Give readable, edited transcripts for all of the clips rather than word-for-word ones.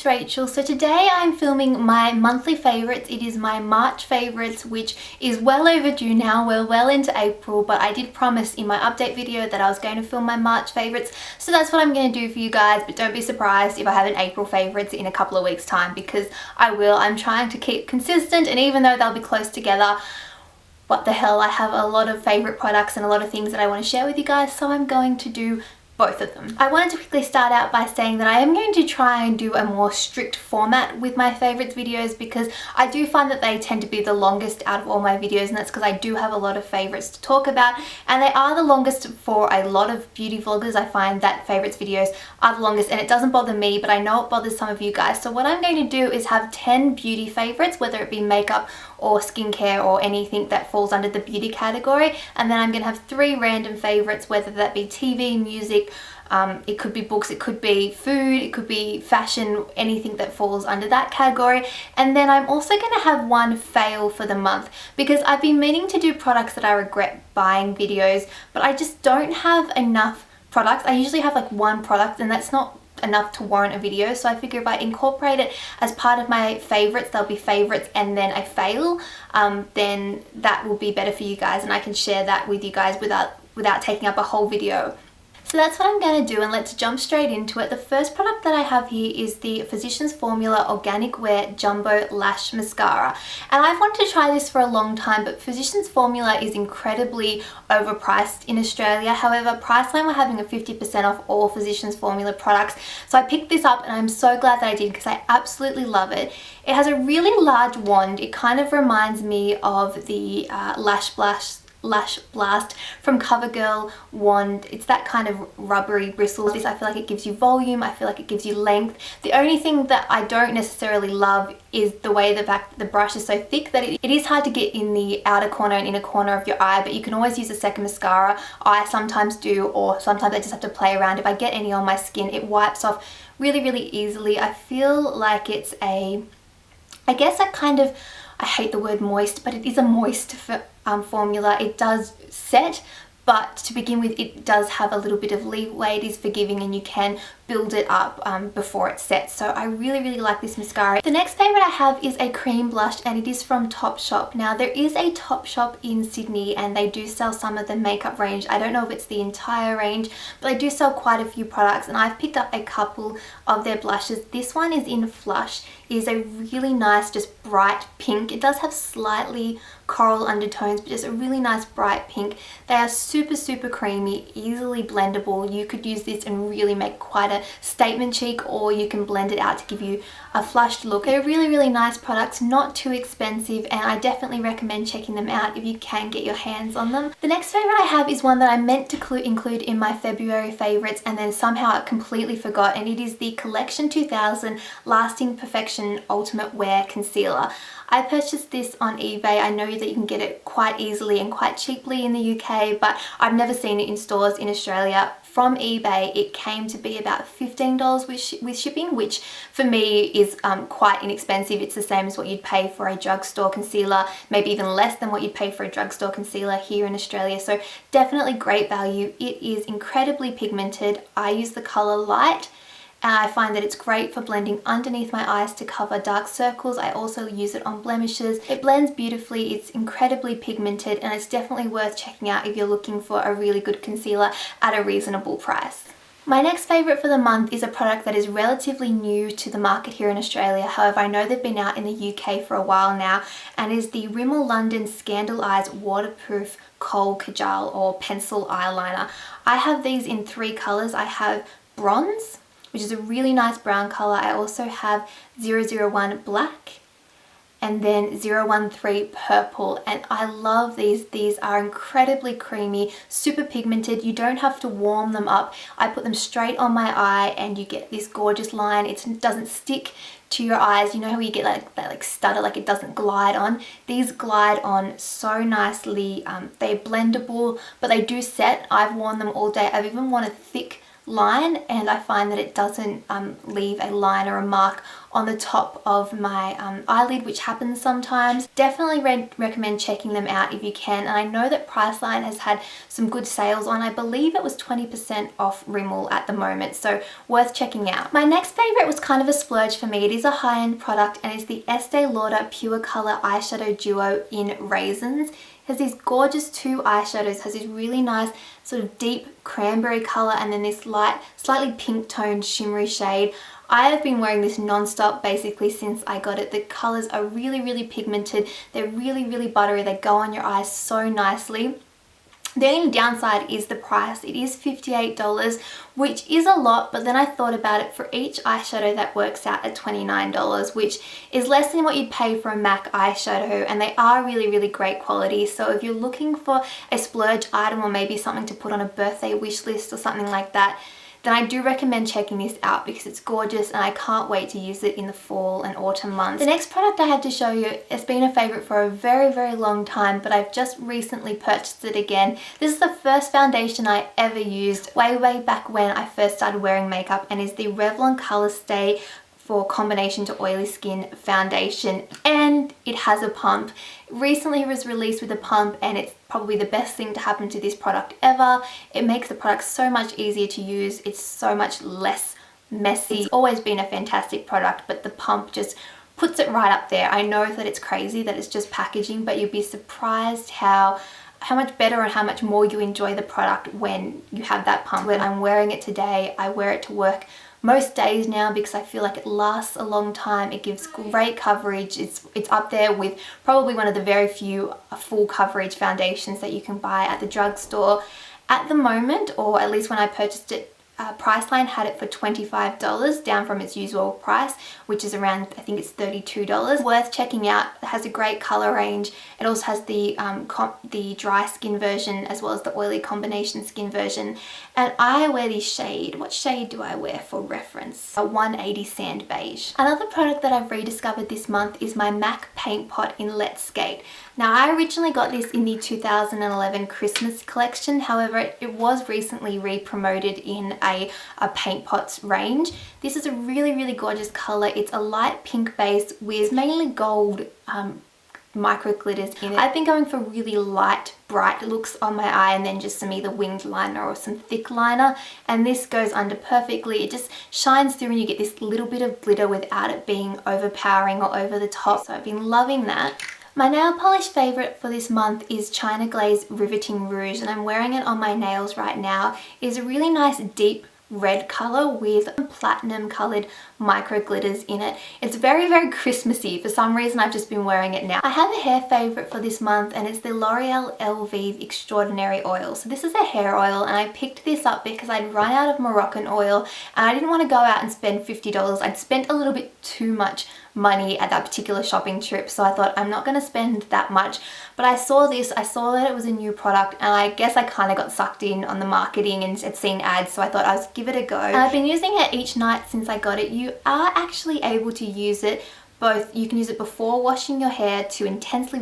Rachel. So today I'm filming my monthly favourites. It is my March favourites, which is well overdue now. We're well into April, but I did promise in my update video that I was going to film my March favourites. So that's what I'm going to do for you guys, but don't be surprised if I have an April favourites in a couple of weeks time, because I will. I'm trying to keep consistent, and even though they'll be close together, what the hell, I have a lot of favourite products and a lot of things that I want to share with you guys, so I'm going to do both of them. I wanted to quickly start out by saying that I am going to try and do a more strict format with my favourites videos, because I do find that they tend to be the longest out of all my videos, and that's because I do have a lot of favourites to talk about, and they are the longest for a lot of beauty vloggers. I find that favourites videos are the longest, and it doesn't bother me, but I know it bothers some of you guys. So what I'm going to do is have 10 beauty favourites, whether it be makeup or skincare or anything that falls under the beauty category, and then I'm going to have 3 random favourites, whether that be TV, music, it could be books, it could be food, it could be fashion, anything that falls under that category. And then I'm also going to have one fail for the month, because I've been meaning to do products that I regret buying videos, but I just don't have enough products. I usually have like one product, and that's not enough to warrant a video, so I figure if I incorporate it as part of my favorites, there'll be favorites and then a fail, then that will be better for you guys, and I can share that with you guys without taking up a whole video. So that's what I'm going to do, and let's jump straight into it. The first product that I have here is the Physicians Formula Organic Wear Jumbo Lash Mascara, and I've wanted to try this for a long time, but Physicians Formula is incredibly overpriced in Australia. However, Priceline were having a 50% off all Physicians Formula products, so I picked this up and I'm so glad that I did, because I absolutely love it. It has a really large wand. It kind of reminds me of the Lash Blast from CoverGirl wand. It's that kind of rubbery bristles. This, I feel like it gives you volume, I feel like it gives you length. The only thing that I don't necessarily love is the way the brush is so thick that it is hard to get in the outer corner and inner corner of your eye, but you can always use a second mascara. I sometimes do, or sometimes I just have to play around. If I get any on my skin, it wipes off really, really easily. I feel like it's I guess a kind of, I hate the word moist, but it is a moist formula. It does set, but to begin with, it does have a little bit of leeway. It is forgiving, and you can build it up before it sets. So I really, really like this mascara. The next favourite I have is a cream blush, and it is from Topshop. Now, there is a Topshop in Sydney, and they do sell some of the makeup range. I don't know if it's the entire range, but they do sell quite a few products, and I've picked up a couple of their blushes. This one is in Flush. It is a really nice, just bright pink. It does have slightly coral undertones, but just a really nice bright pink. They are super, super creamy, easily blendable. You could use this and really make quite a statement cheek, or you can blend it out to give you a flushed look. They're really, really nice products, not too expensive, and I definitely recommend checking them out if you can get your hands on them. The next favourite I have is one that I meant to include in my February favourites, and then somehow I completely forgot, and it is the Collection 2000 Lasting Perfection Ultimate Wear Concealer. I purchased this on eBay. I know that you can get it quite easily and quite cheaply in the UK, but I've never seen it in stores in Australia. From eBay, it came to be about $15 with shipping, which for me is quite inexpensive. It's the same as what you'd pay for a drugstore concealer, maybe even less than what you'd pay for a drugstore concealer here in Australia. So definitely great value. It is incredibly pigmented. I use the colour Light, and I find that it's great for blending underneath my eyes to cover dark circles. I also use it on blemishes. It blends beautifully, it's incredibly pigmented, and it's definitely worth checking out if you're looking for a really good concealer at a reasonable price. My next favourite for the month is a product that is relatively new to the market here in Australia. However, I know they've been out in the UK for a while now, and is the Rimmel London Scandal Eyes Waterproof Kohl Kajal or Pencil Eyeliner. I have these in 3 colours. I have Bronze, which is a really nice brown colour. I also have 001 Black, and then 013 Purple, and I love these. These are incredibly creamy, super pigmented. You don't have to warm them up. I put them straight on my eye and you get this gorgeous line. It doesn't stick to your eyes. You know how you get like that like stutter, like it doesn't glide on? These glide on so nicely. They're blendable, but they do set. I've worn them all day. I've even worn a thick line, and I find that it doesn't leave a line or a mark on the top of my eyelid, which happens sometimes. Definitely recommend checking them out if you can. And I know that Priceline has had some good sales on. I believe it was 20% off Rimmel at the moment, so worth checking out. My next favorite was kind of a splurge for me. It is a high-end product and it's the Estee Lauder Pure Color Eyeshadow Duo in Raisins. It has these gorgeous two eyeshadows, has this really nice sort of deep cranberry color and then this light, slightly pink toned shimmery shade. I have been wearing this non-stop basically since I got it. The colors are really, really pigmented. They're really, really buttery. They go on your eyes so nicely. The only downside is the price. It is $58, which is a lot, but then I thought about it. For each eyeshadow that works out at $29, which is less than what you'd pay for a MAC eyeshadow, and they are really, really great quality. So if you're looking for a splurge item or maybe something to put on a birthday wish list or something like that, then I do recommend checking this out because it's gorgeous and I can't wait to use it in the fall and autumn months. The next product I have to show you has been a favorite for a very, very long time, but I've just recently purchased it again. This is the first foundation I ever used way back when I first started wearing makeup, and is the Revlon Colorstay for combination to oily skin foundation, and it has a pump. Recently it was released with a pump and it's probably the best thing to happen to this product ever. It makes the product so much easier to use. It's so much less messy. It's always been a fantastic product, but the pump just puts it right up there. I know that it's crazy that it's just packaging, but you'll be surprised how much better and how much more you enjoy the product when you have that pump. When I'm wearing it today, I wear it to work most days now because I feel like it lasts a long time. It gives great coverage. It's up there with probably one of the very few full coverage foundations that you can buy at the drugstore. At the moment, or at least when I purchased it, Priceline had it for $25, down from its usual price, which is around, I think it's $32. Worth checking out. It has a great color range. It also has the dry skin version as well as the oily combination skin version. And I wear this shade. What shade do I wear for reference? A 180 Sand Beige. Another product that I've rediscovered this month is my MAC Paint Pot in Let's Skate. Now, I originally got this in the 2011 Christmas collection. However, it was recently re-promoted in a Paint Pots range. This is a really, really gorgeous color. It's a light pink base with mainly gold micro glitters in it. I've been going for really light, bright looks on my eye and then just some either winged liner or some thick liner, and this goes under perfectly. It just shines through and you get this little bit of glitter without it being overpowering or over the top. So I've been loving that. My nail polish favourite for this month is China Glaze Riveting Rouge, and I'm wearing it on my nails right now. It is a really nice deep red colour with platinum coloured micro glitters in it. It's very, very Christmassy. For some reason I've just been wearing it now. I have a hair favourite for this month and it's the L'Oreal Elvive Extraordinary Oil. So this is a hair oil and I picked this up because I'd run out of Moroccan oil and I didn't want to go out and spend $50. I'd spent a little bit too much money at that particular shopping trip, so I thought I'm not going to spend that much. But I saw this, I saw that it was a new product, and I guess I kind of got sucked in on the marketing and had seen ads, so I thought I'd give it a go. And I've been using it each night since I got it. You are actually able to use it both. You can use it before washing your hair to intensely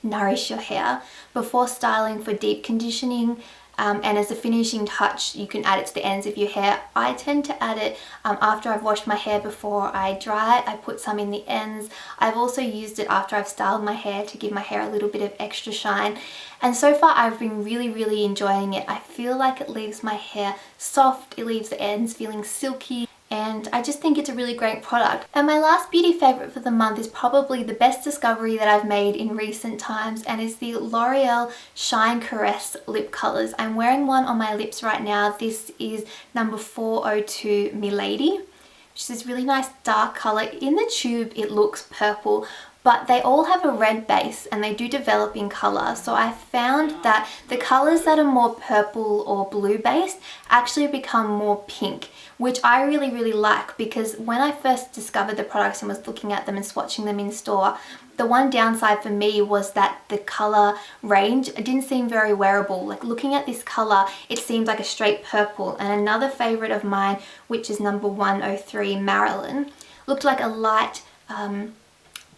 nourish your hair, before styling for deep conditioning, and as a finishing touch you can add it to the ends of your hair. I tend to add it after I've washed my hair before I dry it. I put some in the ends. I've also used it after I've styled my hair to give my hair a little bit of extra shine, and so far I've been really, really enjoying it. I feel like it leaves my hair soft, it leaves the ends feeling silky, and I just think it's a really great product. And my last beauty favourite for the month is probably the best discovery that I've made in recent times, and is the L'Oreal Shine Caress lip colours. I'm wearing one on my lips right now. This is number 402 Milady, which is this really nice dark colour. In the tube it looks purple, but they all have a red base and they do develop in colour. So I found that the colours that are more purple or blue based actually become more pink, which I really, really like, because when I first discovered the products and was looking at them and swatching them in store, the one downside for me was that the colour range didn't seem very wearable. Like looking at this colour, it seemed like a straight purple. And another favourite of mine, which is number 103 Marilyn, looked like a light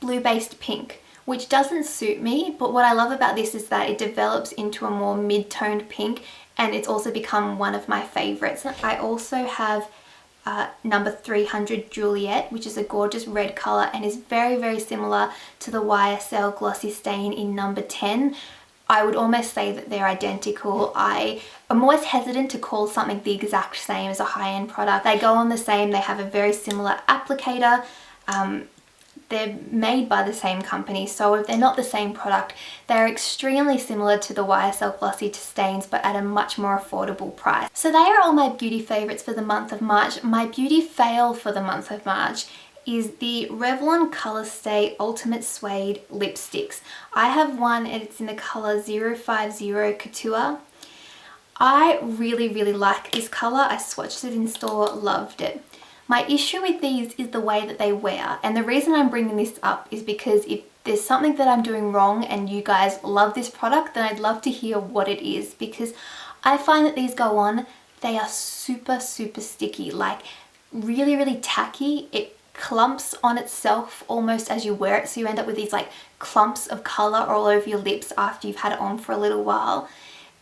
blue-based pink, which doesn't suit me, but what I love about this is that it develops into a more mid-toned pink, and it's also become one of my favourites. I also have number 300 Juliet, which is a gorgeous red colour and is very, very similar to the YSL Glossy Stain in number 10. I would almost say that they're identical. I am always hesitant to call something the exact same as a high-end product. They go on the same, they have a very similar applicator. They're made by the same company, so if they're not the same product, they're extremely similar to the YSL Glossy Stains, but at a much more affordable price. So they are all my beauty favourites for the month of March. My beauty fail for the month of March is the Revlon Colorstay Ultimate Suede Lipsticks. I have one and it's in the colour 050 Couture. I really, really like this colour. I swatched it in store, loved it. My issue with these is the way that they wear, and the reason I'm bringing this up is because if there's something that I'm doing wrong and you guys love this product, then I'd love to hear what it is, because I find that these go on, they are super, super sticky, like really, really tacky. It clumps on itself almost as you wear it, so you end up with these like clumps of colour all over your lips after you've had it on for a little while.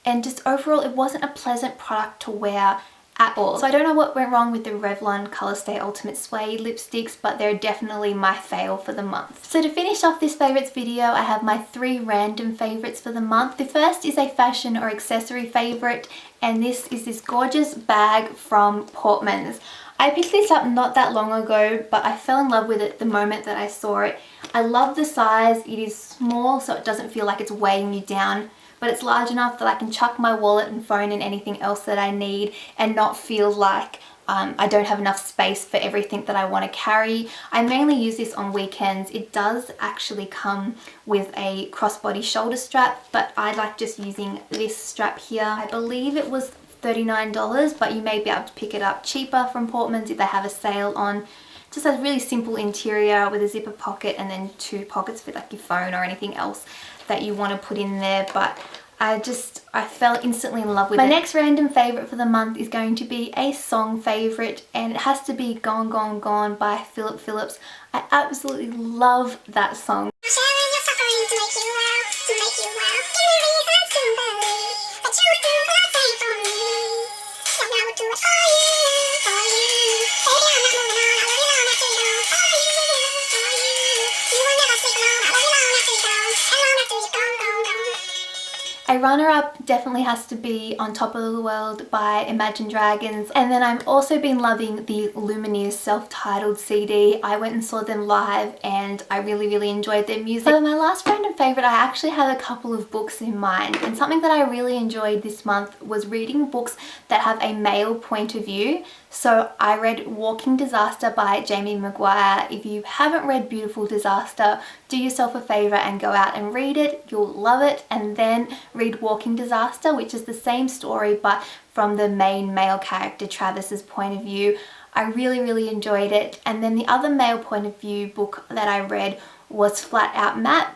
And just overall, it wasn't a pleasant product to wear at all. So I don't know what went wrong with the Revlon Colorstay Ultimate Suede lipsticks, but they're definitely my fail for the month. So to finish off this favourites video, I have my 3 random favourites for the month. The first is a fashion or accessory favourite, and this is this gorgeous bag from Portmans. I picked this up not that long ago, but I fell in love with it the moment that I saw it. I love the size. It is small, so it doesn't feel like it's weighing you down, but it's large enough that I can chuck my wallet and phone and anything else that I need and not feel like I don't have enough space for everything that I want to carry. I mainly use this on weekends. It does actually come with a crossbody shoulder strap, but I like just using this strap here. I believe it was $39, but you may be able to pick it up cheaper from Portmans if they have a sale on. Just a really simple interior with a zipper pocket and then 2 pockets for like your phone or anything else that you want to put in there. But I fell instantly in love with it. My next random favourite for the month is going to be a song favourite, and it has to be Gone Gone Gone by Philip Phillips. I absolutely love that song. A runner-up definitely has to be On Top of the World by Imagine Dragons, and then I've also been loving the Lumineers self-titled CD. I went and saw them live and I really, really enjoyed their music. So my last random favourite, I actually had a couple of books in mind, and something that I really enjoyed this month was reading books that have a male point of view. So I read Walking Disaster by Jamie Maguire. If you haven't read Beautiful Disaster, do yourself a favour and go out and read it. You'll love it. And then read Walking Disaster, which is the same story but from the main male character Travis's point of view. I really, really enjoyed it. And then the other male point of view book that I read was Flat Out Matt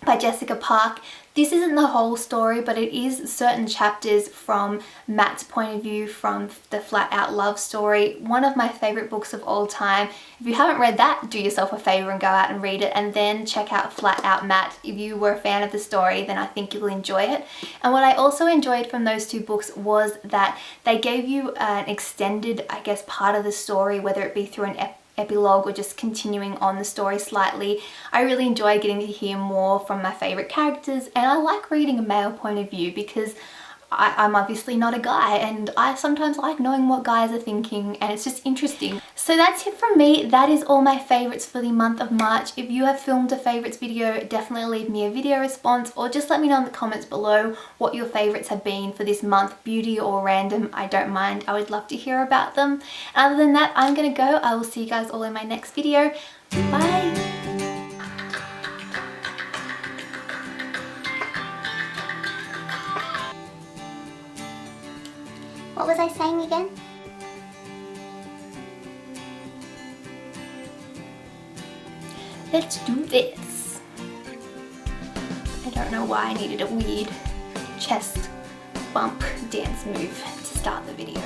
by Jessica Park. This isn't the whole story, but it is certain chapters from Matt's point of view from the Flat Out Love story. One of my favourite books of all time. If you haven't read that, do yourself a favour and go out and read it, and then check out Flat Out Matt. If you were a fan of the story, then I think you'll enjoy it. And what I also enjoyed from those 2 books was that they gave you an extended, I guess, part of the story, whether it be through an epilogue or just continuing on the story slightly. I really enjoy getting to hear more from my favourite characters, and I like reading a male point of view because I'm obviously not a guy, and I sometimes like knowing what guys are thinking, and it's just interesting. So that's it from me. That is all my favourites for the month of March. If you have filmed a favourites video, definitely leave me a video response, or just let me know in the comments below what your favourites have been for this month, beauty or random. I don't mind. I would love to hear about them. Other than that, I'm gonna go. I will see you guys all in my next video. Bye! What was I saying again? Let's do this. I don't know why I needed a weird chest bump dance move to start the video.